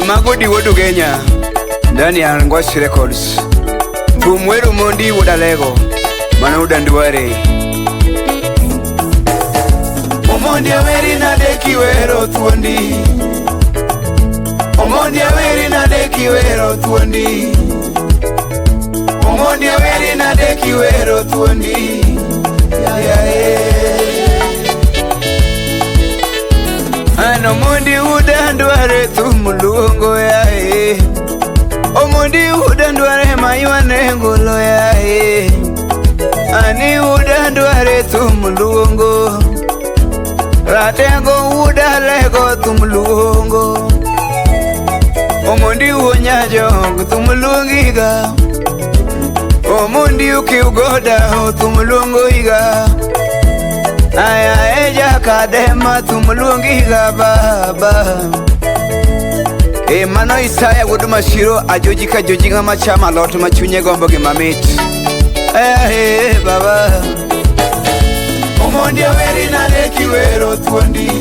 Magodi wodu Kenya ndani ya Ngwashi Records. Tumweru mondi wudalego mana udanduare. Omondi aweri na deki wero tuondi. Omondi aweri na deki wero tuondi. Omondi aweri na deki wero tuondi. Ano mondi udanduare tumulungo yae. Omondi udanduare maywane ngolo yae. Ani udanduare tumulungo. Ratengo udalego tumulungo. Omondi unyajo tumulungiga. Omondi ukiugoda tumulungo iga. Aya eja kadema tumulungiga baba. Mano Isaya guduma shiro ajojika jojinga machama lotu machunye gombo gimamit. Baba. Omondi aweri na deki wero tuondi.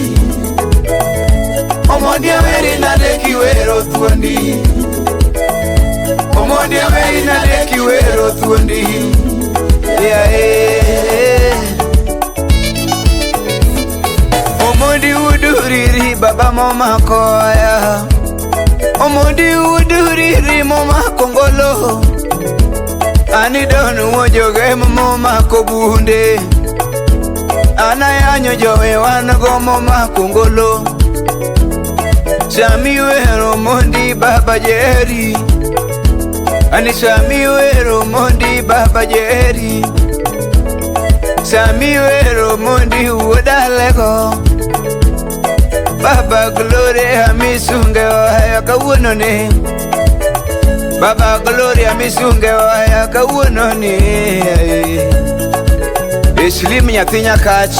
Omondi aweri na deki wero tuondi. Omondi aweri na deki wero tuondi. Omondi uduriri baba mama koya. Omondi uduriri mama kongolo. Ani donu wojoge mama kobunde. Anayanyo jowe wanago mama kongolo. Sami wero mondi baba jeri. Ani sami wero mondi baba jeri. Sami wero mondi udalego. Baba Gloria amisunge waya kawunone. Baba Gloria amisunge waya kawunone. Eslim nyathinya kach.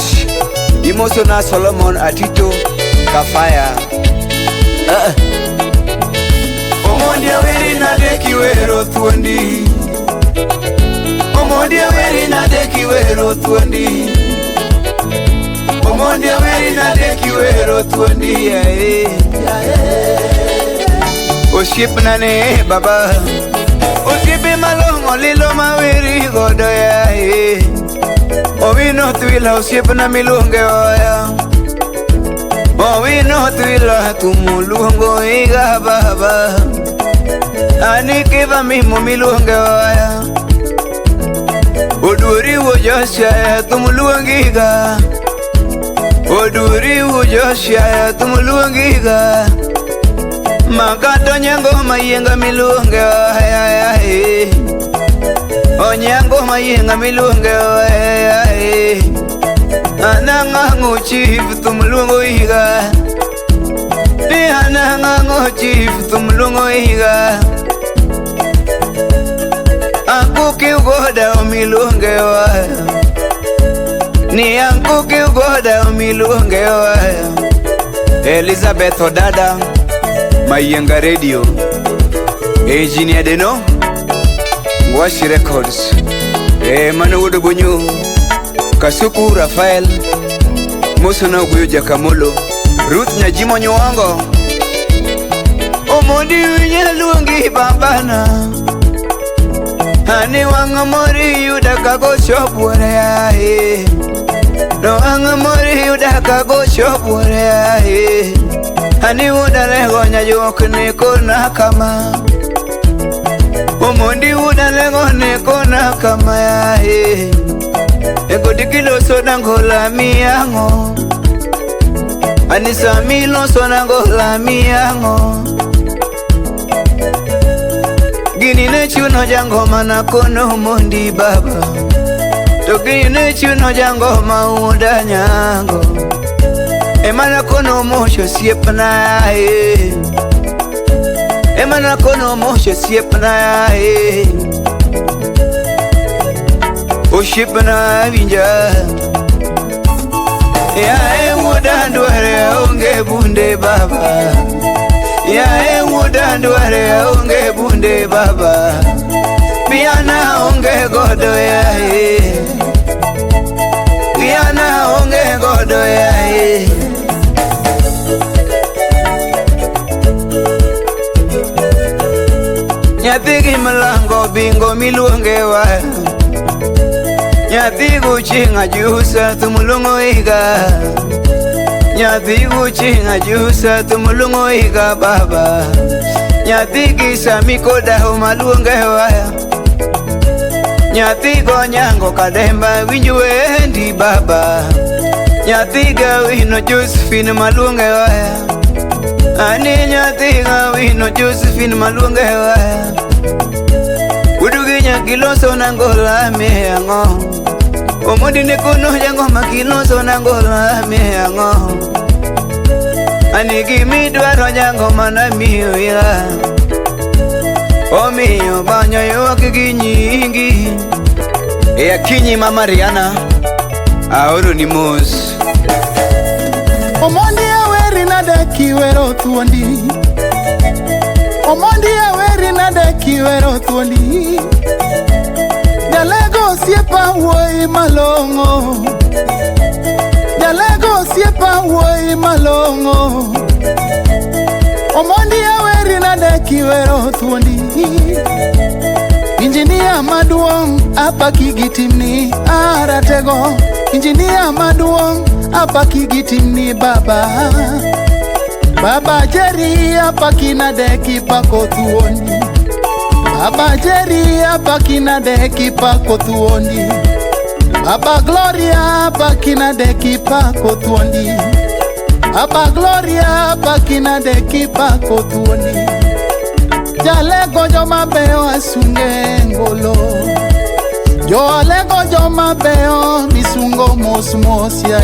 Imoso na Solomon Atito Kafaya. Omondi aweri na deki wero tuondi. Omondi aweri na deki wero tuondi. Omondi aweri na deki wero tuondi. Oship nane baba. Oshipi malongo lilo maweri godo Owino twila oship na milunge oya. Owino twila tumulungo iga baba. Ani kiva mimo milunge oya. Oduri wojosha tumulungiga. Oduri wojosha tumulungiga. Makato nyango mayenga milunge oya. Onyango mayenga milunge oya. Anangango chief tumulungo iga. Ni anangango chief tumulungo iga. Ankuki ugoda umilunge waya. Ni ankuki ugoda umilunge waya. Elizabeth Odada Mayenga Radio. Engineer Deno Ngwashi Records. Manu Wudu Bunyu Kasuku Rafael Musona Guyo Jakamolo Ruth Nyajimo Nyuwango. Omondi unyalungi babana. Ani wangamori yudaka go shop wore. No wangamori yudaka go shop wore. Ani udalego nyajoko neko nakama. Omondi udalego neko nakama Ego dikilo soda ngola miyango. Ani samilo soda ngola miyango. Gini ne chuno jango mana kono mondi baba. To gini ne chuno jango mauda nyango. Emana kono mosho siepna Emana kono mosho siepna Oshipna vinja. Udanduare onge bunde baba. Udanduare onge bunde baba. Biana onge godo Biana onge godo bingo miluonge waya nyathi guchinga jusa tumulungo iga nyathi guchinga jusa tumulungo iga baba nyathi gisa mikoda maluonge waya nyathi go nyango kademba winju wendi baba nyathi ga wino Josephine maluonge waya ani nyathi ga wino Josephine maluonge waya uduginya kiloso nangola me ango omodi ne kono jango makiloso nangola me ango ani gimi dwaro jango mana miyo ya omiyo banyo yo kiginyingi e akinyi mama Rihanna aoro ni mos omondi aweri nade kiwero tuondi omondi aweri nade kiwero tuondi jalego siepa woi malongo jalego siepa woi malongo omondi aweri nade kiwero tuondi injinia maduong apa kigitimni aratego injinia maduong apa kigitimni baba baba Jerry apa kinadeki pako tuondi baba Jerry apa kinadeki pako tuondi baba Gloria apa kinadeki pako tuondi baba Gloria apa kinadeki pako tuondi jalego joma beo asunge ngolo jalego joma beo misungo mos mos ya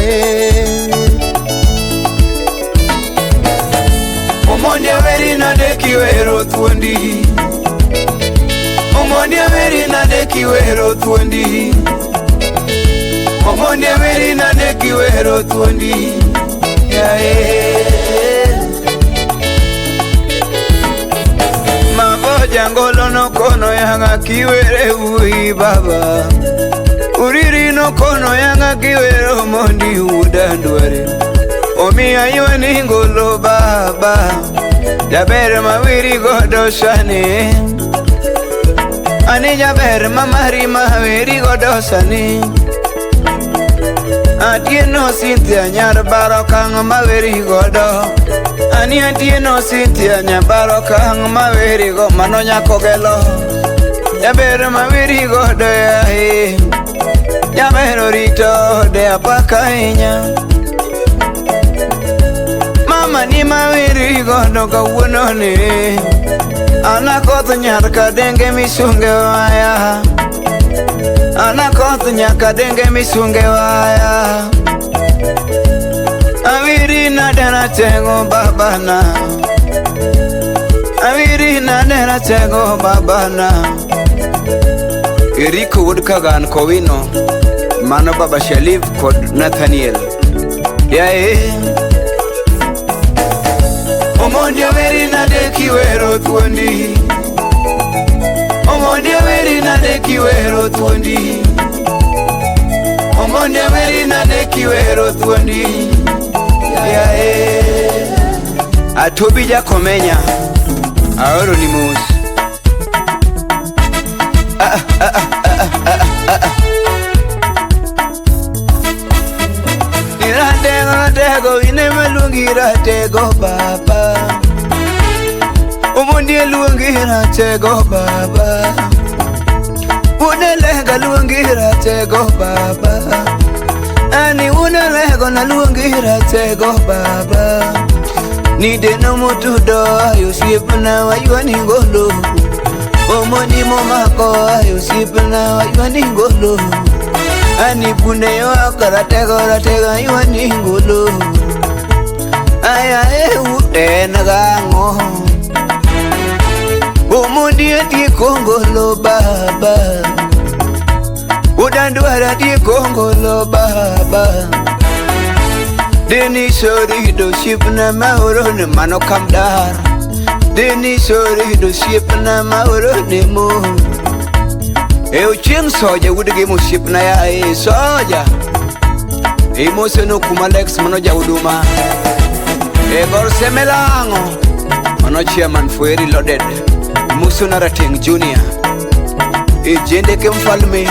omondi aweri nade kiwero tuondi omondi aweri nade kiwero tuondi omondi aweri nade kiwero tuondi ya jangolo no kono yanga kiwere ui baba uriri no kono yanga kiwere mondi udandware omi ayoni ngolo baba jaber mawiri godo shani ani jaber mamari mawiri godo shani atieno Cynthia nyar barokang mawiri godo ani atieno Cynthia nyar barokang mawiri go mano nyako gelo jaber mawiri godo yae jaber rito de apakainya mama ni mawiri godo kawuono ni anakoth nyar kadenge misunge waya anakoth nyaka denge misunge waya awiri nadena tego babana awiri nadena tego babana Eriko Woodkagan Kowino mano baba Shalif kod Nathaniel yae omondi awiri nade kiwero tuondi omondi aweri nade kiwero tuondi omondi aweri nade kiwero tuondi yae atobi jakomenya aoro ni mus iratego inemelungiratego baba omondi luongiratego baba unelega luongiratego baba ani unelega na luongiratego baba nideno mutudo ayosipna wayuani ngolo omondi momako ayosipna wayuani ngolo ani puneyo akaratego ratega yuani ngolo ayae utenagango omondi ati kongolo baba udandwara ati kongolo baba deni sorido shipna maurone mano kamdar deni sorido shipna maurone mo uching soja wudege mo shipna ya soja mose no kumalex mano jawduma gor semelango mano chairman fueri loaded Musu Narating Junior Ejende ke mfalme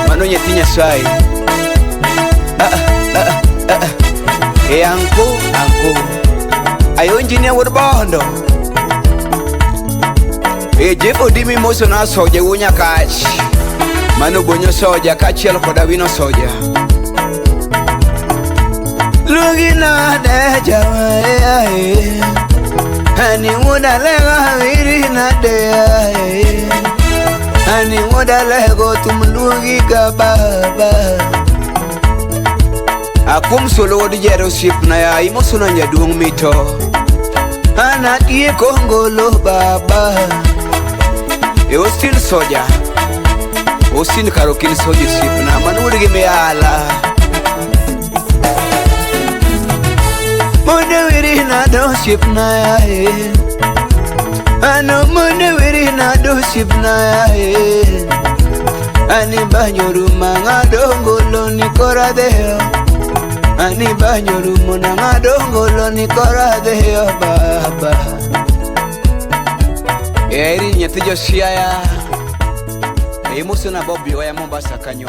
mano nyathi Nyasaye. Anko ayo engineer wod bondo. Jebo dimi moso na soja wunya kach mano bonyo soja kachiel koda wino soja. Lugina de jawa ani muda lega virina de ani muda lego tumlugi ka baba. Akum solo wodi jero ship na ya imoso na nyaduong mito ana die kongolo baba. Eu still soja Osin karokin soja ship na manuri ge me ala. Mone wiri na do ship na ya ano mone wiri na do ship na ya ani banyoru manga dongolo ni kora deo ani banyoru manga dongolo ni kora deo baba. Eri nyathi Josia ya emoso na Bobby wa Mombasa kanyo.